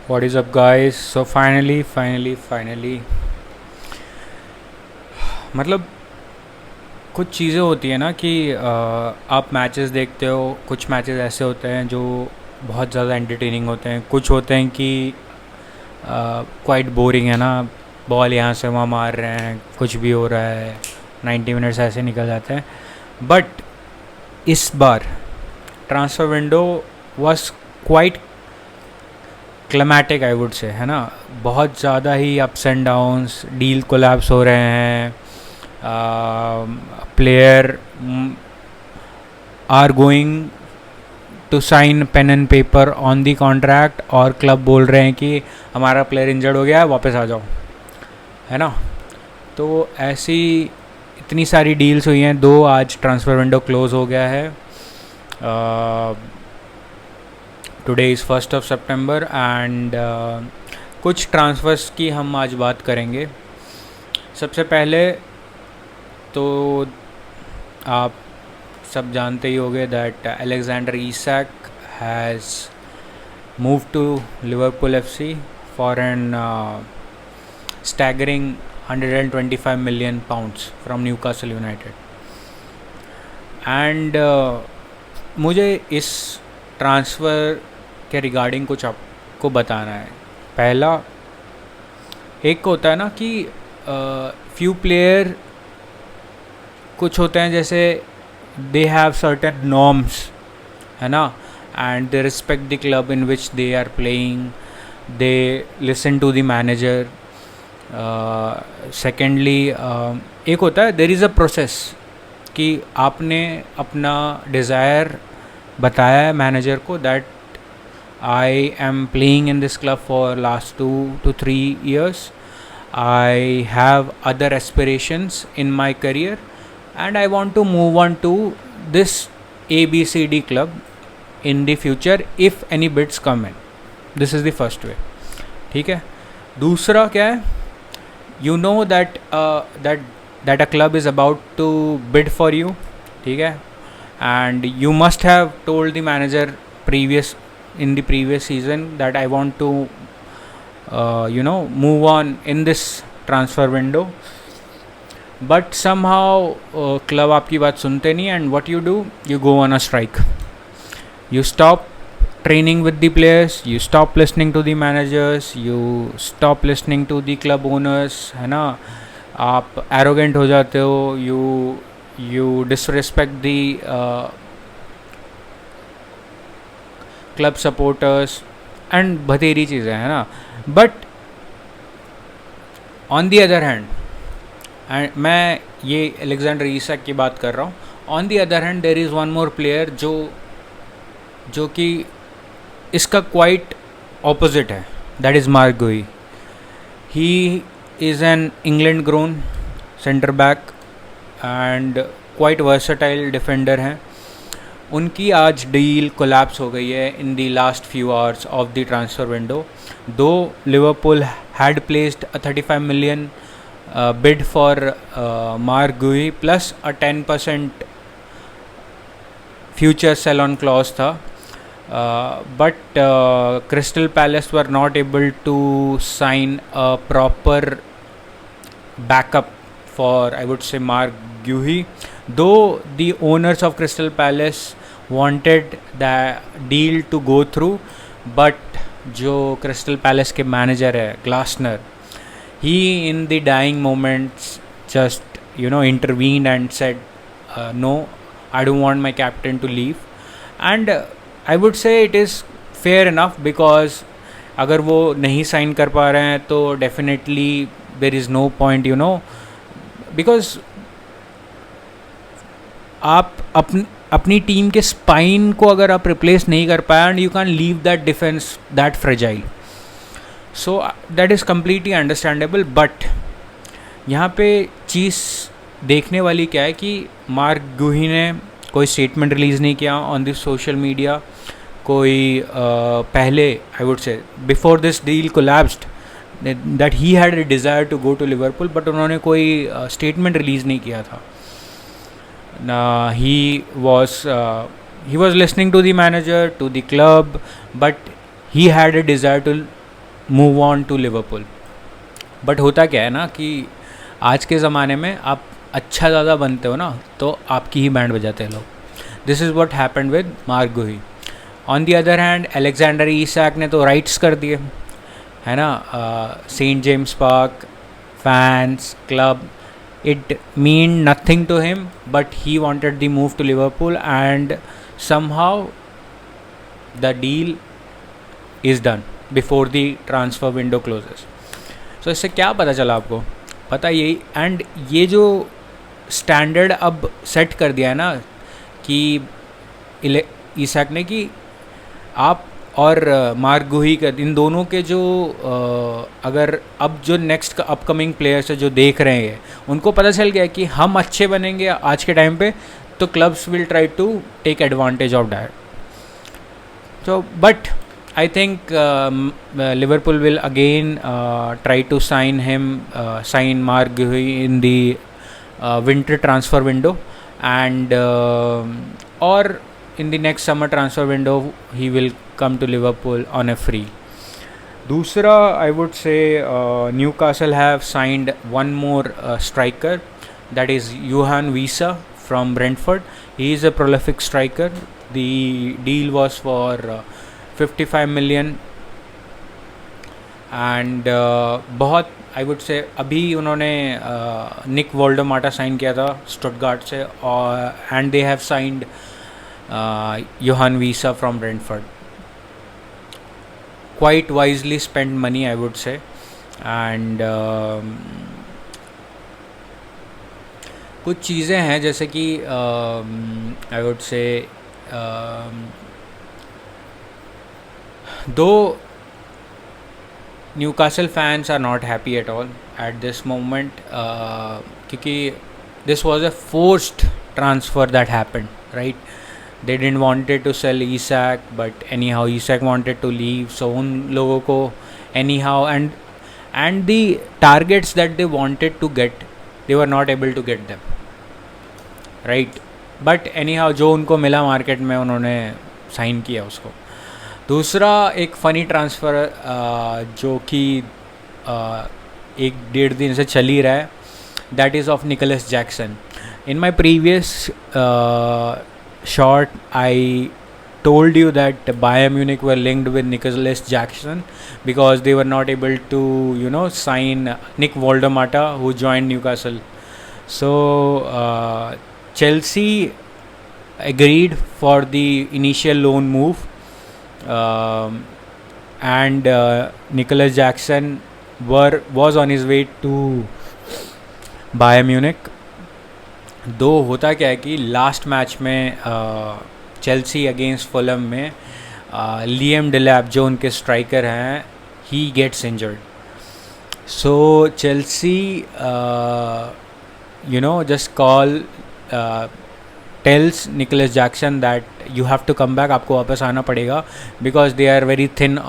What is up, guys? So finally, मतलब कुछ चीज़ें होती है ना कि आप मैचेस देखते हो। कुछ मैचेस ऐसे होते हैं जो बहुत ज़्यादा एंटरटेनिंग होते हैं, कुछ होते हैं कि क्वाइट बोरिंग है ना। बॉल यहाँ से वहाँ मार रहे हैं, कुछ भी हो रहा है, 90 मिनट्स ऐसे निकल जाते हैं। बट इस बार transfer window was quite climactic, I would say, है ना। बहुत ज़्यादा ही ups and downs, deal collapse हो रहे हैं, player are going to sign pen and paper on the contract, और क्लब बोल रहे हैं कि हमारा प्लेयर इंजर्ड हो गया है, वापस आ जाओ, है ना। तो ऐसी इतनी सारी डील्स हुई हैं। दो आज ट्रांसफ़र विंडो क्लोज़ हो गया है। टुडे इज़ 1 सितंबर एंड कुछ ट्रांसफ़र्स की हम आज बात करेंगे। सबसे पहले तो आप सब जानते ही होंगे that Alexander Isak has move to Liverpool FC for an staggering 125 million pounds from Newcastle United. And मुझे इस ट्रांसफ़र के रिगार्डिंग कुछ आपको बताना है। पहला, एक होता है ना कि फ्यू प्लेयर कुछ होते हैं जैसे दे हैव सर्टेन नॉर्म्स, है ना, and they respect the club in which they are playing, they listen to the manager. Secondly, एक होता है देयर इज़ अ प्रोसेस कि आपने अपना डिज़ायर बताया है मैनेजर को that I am playing in this club for last 2 to 3 years. I have other aspirations in my career and I want to move on to this ABCD club in the future if any bids come in. This is the first way. ठीक है। दूसरा क्या है, you know that a club is about to bid for you, ठीक है, and you must have told the manager in the previous season that I want to move on in this transfer window, but somehow club आपकी बात सुनते नहीं, and what you do, you go on a strike. You stop training with the players, you stop listening to the managers, you stop listening to the club owners, है ना। आप arrogant हो जाते हो, you disrespect the club supporters and बथेरी चीज़ें, है ना। But on the other hand, and मैं ये अलेक्जेंडर इसाक की बात कर रहा हूँ, on the other hand there is one more player जो कि इसका क्वाइट ऑपोजिट है, that is Marc Guehi. He is an England grown centre back and quite versatile defender हैं। उनकी आज डील कोलैप्स हो गई है in the last few hours of the transfer window. Though Liverpool had placed a 35 million bid for Mark Guehi plus a 10% future sell on clause था, but Crystal Palace were not able to sign a proper backup for, I would say, Mark Guehi, though the owners of Crystal Palace wanted the deal to go through, but जो crystal palace के manager है Glasner, he in the dying moments just intervened and said no, I don't want my captain to leave, and I would say it is fair enough because अगर वो नहीं sign कर पा रहे हैं तो definitely there is no point, because आप अपनी टीम के स्पाइन को अगर आप रिप्लेस नहीं कर पाए, and you can leave that defence that fragile, so that is completely understandable. But यहाँ पे चीज़ देखने वाली क्या है कि मार्क गुही ने कोई स्टेटमेंट रिलीज़ नहीं किया ऑन दिस सोशल मीडिया। कोई पहले, I would say, before this deal collapsed, that he had a desire to go to Liverpool, but उन्होंने कोई स्टेटमेंट रिलीज़ नहीं किया था। He was listening to the manager, to the club, but he had a desire to move on to Liverpool. But होता क्या है ना कि आज के ज़माने में आप अच्छा ज़्यादा बनते हो ना तो आपकी ही बैंड बजाते हैं लोग. This is what happened with Marc Guehi. On the other hand Alexander Isak ने तो राइट्स कर दिए है ना. St James Park, fans, club, it mean nothing to him, but he wanted the move to Liverpool and somehow the deal is done before the transfer window closes. So इससे क्या पता चला आपको? पता यही, एंड ये जो स्टैंडर्ड अब सेट कर दिया है ना कि ईसैक ने कि आप और मार्क गुही का इन दोनों के जो अगर अब जो नेक्स्ट अपकमिंग प्लेयर्स है जो देख रहे हैं उनको पता चल गया कि हम अच्छे बनेंगे आज के टाइम पे तो clubs will try to take advantage of that. So but I think Liverpool will again try to sign Mark Guehi in the winter transfer window, and or in the next summer transfer window he will come to Liverpool on a free. Dusra, I would say Newcastle have signed one more striker, that is Johan Wissa from Brentford. He is a prolific striker. The deal was for 55 million and बहुत आई would से अभी उन्होंने निक वोल्डेमार्टा sign किया था Stuttgart से, और and they have signed Yoane Wissa from Brentford. Quite wisely spend money I would say, and कुछ चीज़ें हैं जैसे कि I would say though Newcastle fans are not happy at all at this moment, क्योंकि this was a forced transfer that happened, right? They didn't wanted to sell Isak, but anyhow Isak wanted to leave, so उन लोगों को anyhow and the targets that they wanted to get, they were not able to get them, right? But anyhow जो उनको मिला market में उन्होंने sign किया उसको. दूसरा एक फ़नी ट्रांसफ़र जो कि एक डेढ़ दिन से चल ही रहा है, that is of Nicholas Jackson. In my previous short I told you that Bayern Munich were linked with Nicolas Jackson because they were not able to, sign Nick Waldemata, who joined Newcastle. So Chelsea agreed for the initial loan move, and Nicolas Jackson was on his way to Bayern Munich. दो होता क्या है कि last match में Chelsea against Fulham में Liam Delap जो उनके striker हैं, he gets injured. So Chelsea just call tells Nicolas Jackson that you have to come back, आपको वापस आना पड़ेगा, because they are very thin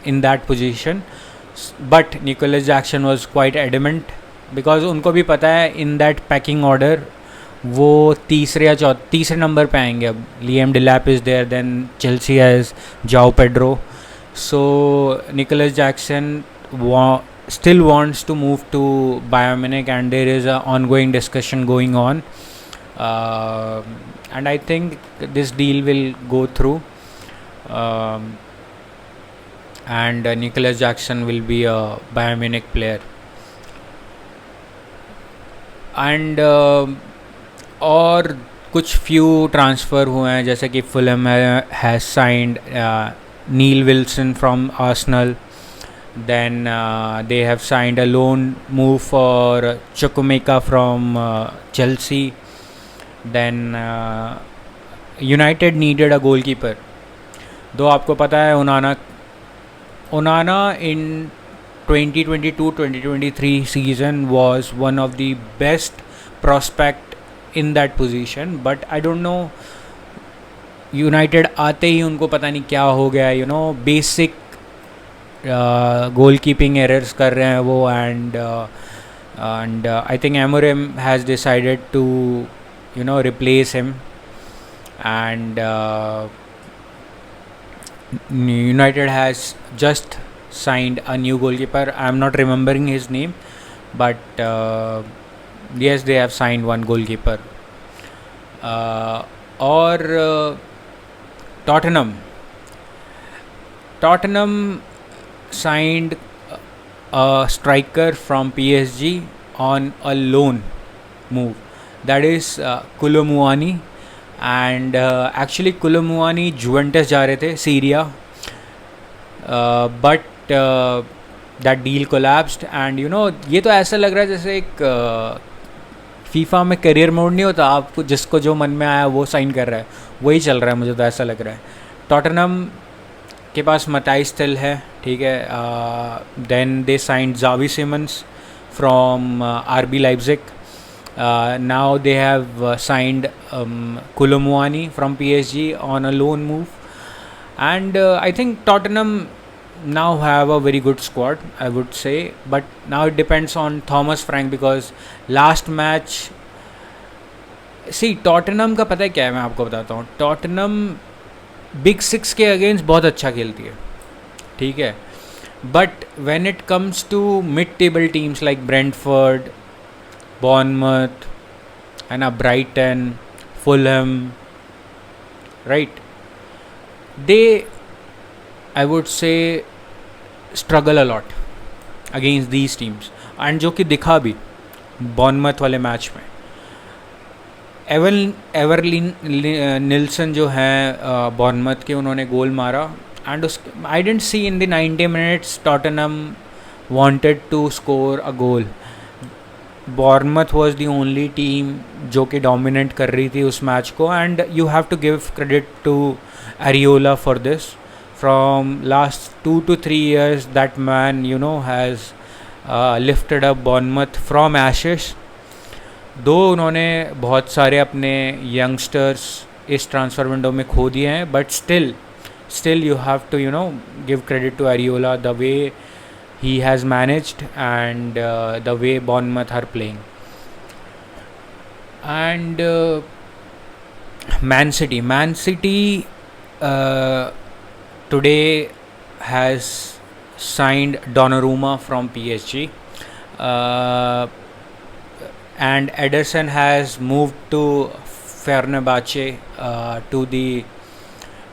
in that position. But Nicolas Jackson was quite adamant, because उनको भी पता है in that packing order वो तीसरे नंबर पे आएंगे. अब Liam Delap is there, then Chelsea has Joao Pedro. So Nicolas Jackson still wants to move to Bayern Munich, and there is a ongoing discussion going on, and I think this deal will go through, and Nicolas Jackson will be a Bayern Munich player. And और कुछ few transfer हुए हैं, जैसे कि Fulham has signed Neil Wilson from Arsenal. Then they have signed a loan move for Chukwuemeka from Chelsea. Then United needed a goalkeeper. Though आपको पता है Onana in 2022-2023 season was one of the best prospect in that position, but I don't know, United आते ही उनको पता नहीं क्या हो गया, basic गोल कीपिंग एरर्स कर रहे हैं वो. And I think Amorim has decided to replace him, and United has just signed a new goalkeeper. I'm not remembering his name, but yes, they have signed one goalkeeper. Or Tottenham. Tottenham signed a striker from PSG on a loan move. That is Koulibaly. And actually Koulibaly Juventus जा रहे थे Syria, but that deal collapsed. And you know ये तो ऐसा लग रहा है जैसे एक फीफा में करियर मोड नहीं होता, आपको जिसको जो मन में आया वो साइन कर रहा है, वही चल रहा है. मुझे तो ऐसा लग रहा है. टॉटनहम के पास मताइस तिल है, ठीक है. Then they signed Xavi Simons from RB Leipzig. Now they have signed Koulibaly from PSG on a loan move, and I think Tottenham now have a very good squad, I would say. But now it depends on Thomas Frank, because last match, see Tottenham का पता है क्या है, मैं आपको बताता हूँ. Tottenham big six के अगेंस्ट बहुत अच्छा खेलती है, ठीक है. But when it comes to mid table teams like Brentford, Bournemouth, and Brighton, Fulham, right? They, I would say, struggle a lot against these teams. And जो कि दिखा भी Bournemouth वाले मैच में. एवरलिन निल्सन जो हैं Bournemouth के, उन्होंने गोल मारा. And I dent C in the 90 minutes Tottenham wanted to score a goal. Bournemouth was the only team जो कि dominate कर रही थी उस मैच को. and you have to give credit to Areola for this. From last 2 to 3 years that man, you know, has lifted up Bournemouth from ashes. दो उन्होंने बहुत सारे अपने youngsters इस transfer window में खो दिए हैं, but still you have to, you know, give credit to Areola, the way he has managed and the way Bournemouth are playing. And Man City today has signed Donnarumma from PSG, and Ederson has moved to Fenerbahce, to the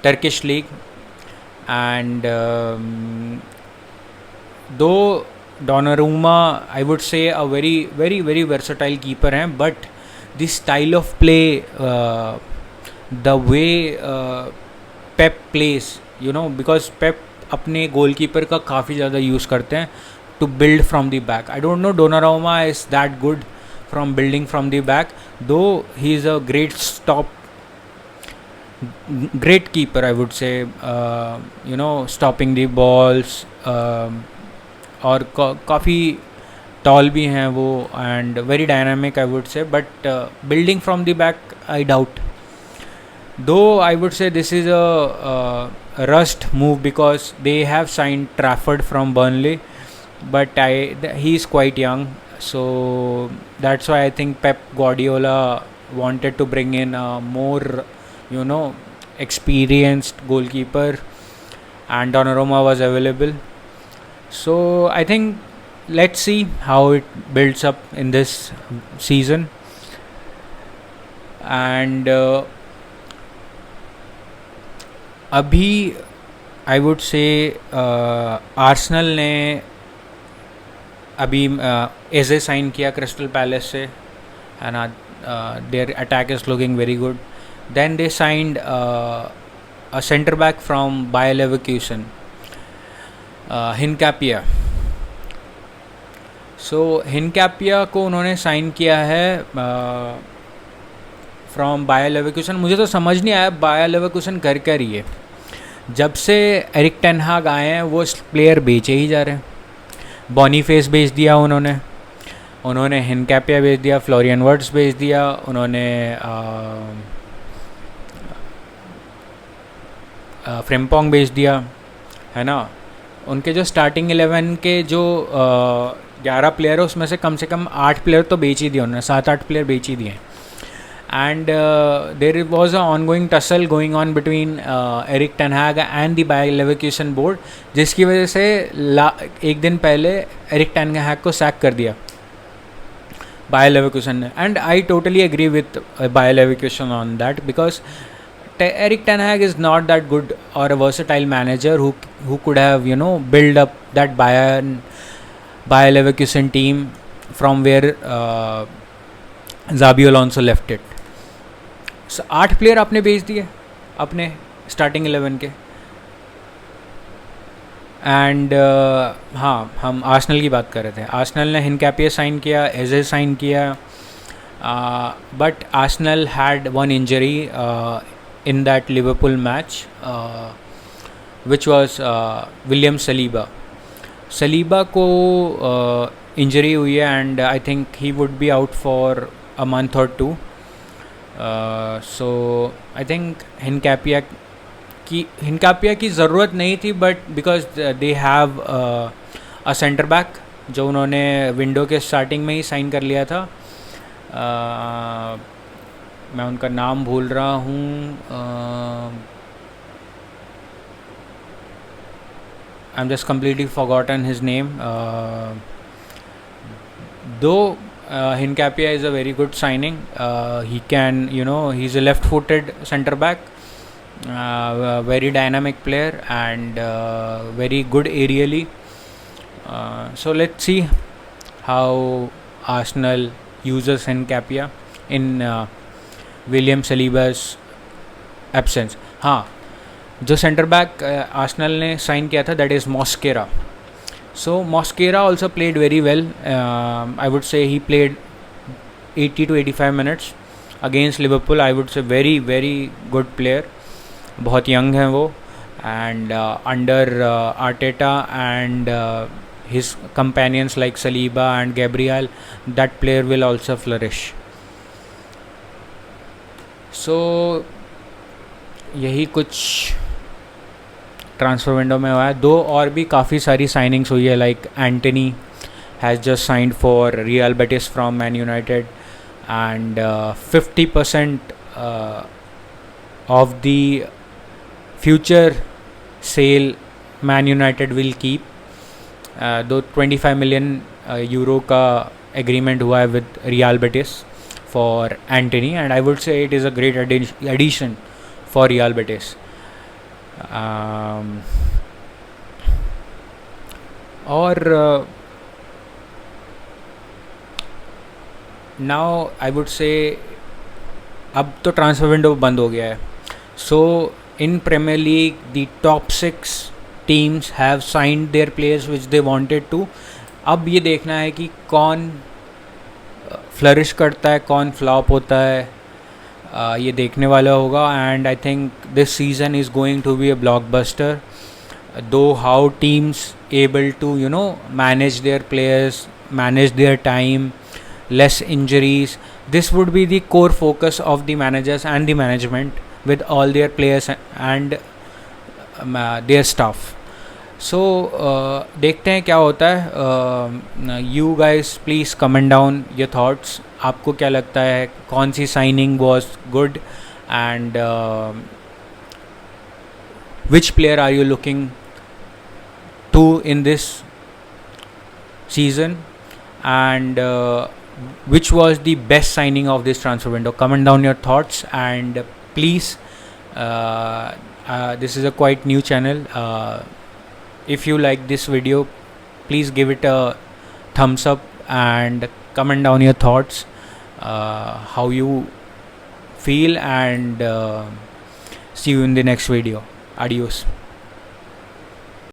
Turkish league. And though Donnarumma, I would say, a very versatile keeper है, but the style of play, the way Pep plays, you know, because Pep अपने goalkeeper का काफ़ी ज़्यादा use करते हैं to build from the back. I don't know Donnarumma is that good from building from the back, though he is a great keeper, I would say. You know, stopping the balls, और काफ़ी toll भी हैं वो, and very dynamic, I would say. But building from the back, I doubt. Though I would say this is a rushed move, because they have signed Trafford from Burnley, but he is quite young, so that's why I think Pep Guardiola wanted to bring in a more, you know, experienced goalkeeper, and Donnarumma was available. So I think let's see how it builds up in this season. And अभी I would say Arsenal ने अभी Eze sign किया Crystal Palace से, and their attack is looking very good. Then they signed a centre back from Bayer Leverkusen, Hincapie. So Hincapie को उन्होंने sign किया है from Bayer Leverkusen. मुझे तो समझ नहीं आया बायर लेवरक्यूसन कर क्या रही है. जब से एरिक टेन हाग आए हैं वो प्लेयर बेचे ही जा रहे हैं. बॉनीफेस बेच दिया उन्होंने हिनकैपिया बेच दिया, फ्लोरियन वर्ड्स बेच दिया उन्होंने, फ्रिम्पोंग बेच दिया, है ना. उनके जो स्टार्टिंग 11 के जो 11 प्लेयर है उसमें से कम 8 प्लेयर तो बेच ही दिए उन्होंने, 7-8 प्लेयर बेच ही दिए. and there was an ongoing tussle going on between Erik ten Hag and the Bayer Leverkusen board, जिसकी वजह से एक दिन पहले एरिक टेन हैग को सैक कर दिया Bayer Leverkusen ने. And I totally agree with Bayer Leverkusen on that, because Erik ten Hag is not that good or a versatile manager who could have build up that Bayer Leverkusen team from where Xabi Alonso left it. So 8 player आपने बेच दिए अपने starting 11 के. And हाँ, हम Arsenal की बात कर रहे थे. आर्सेनल ने हिनकैपिया साइन किया, एजे साइन किया, but Arsenal had one injury in that Liverpool match, which was William Saliba को इंजरी हुई है, and I think he would be out for a month और 2. सो आई थिंक हिनकैपिया की ज़रूरत नहीं थी, but because they have a centre back जो उन्होंने विंडो के स्टार्टिंग में ही साइन कर लिया था. मैं उनका नाम भूल रहा हूँ. I am just completely forgotten his name. दो Hincapie is a very good signing. He can, he's a left-footed centre back, very dynamic player, and very good aerially. So let's see how Arsenal uses Hincapie in William Saliba's absence. हाँ, जो centre back Arsenal ने sign किया था, that is Mosquera. So Mosquera also played very well. I would say he played 80 to 85 minutes against Liverpool. I would say very very good player. बहुत young है वो, and under Arteta and his companions like Saliba and Gabriel, that player will also flourish. So यही कुछ transfer window में हुआ है. 2 और भी काफ़ी सारी साइनिंग्स हुई है, like Antony has just signed for Real Betis from Man United, and 50% of the future sale Man United will keep. दो 25 मिलियन यूरो का एग्रीमेंट हुआ है with Real Betis for Antony, and I would say it is a great addition for Real Betis. और now I would say अब तो transfer window बंद हो गया है. So in Premier League the top 6 teams have signed their players which they wanted to. अब ये देखना है कि कौन फ्लरिश करता है, कौन फ्लॉप होता है, ये देखने वाला होगा. And I think this season is going to be a blockbuster, though how teams able to manage their players, manage their time, less injuries. This would be the core focus of the managers and the management with all their players and their staff. So देखते हैं क्या होता है. You guys please comment down your thoughts. आपको क्या लगता है, कौन सी signing was good and which player are you looking to in this season, and which was the best signing of this transfer window? Comment down your thoughts, and please, this is a quite new channel. If you like this video, please give it a thumbs up and comment down your thoughts, how you feel, and see you in the next video. Adios.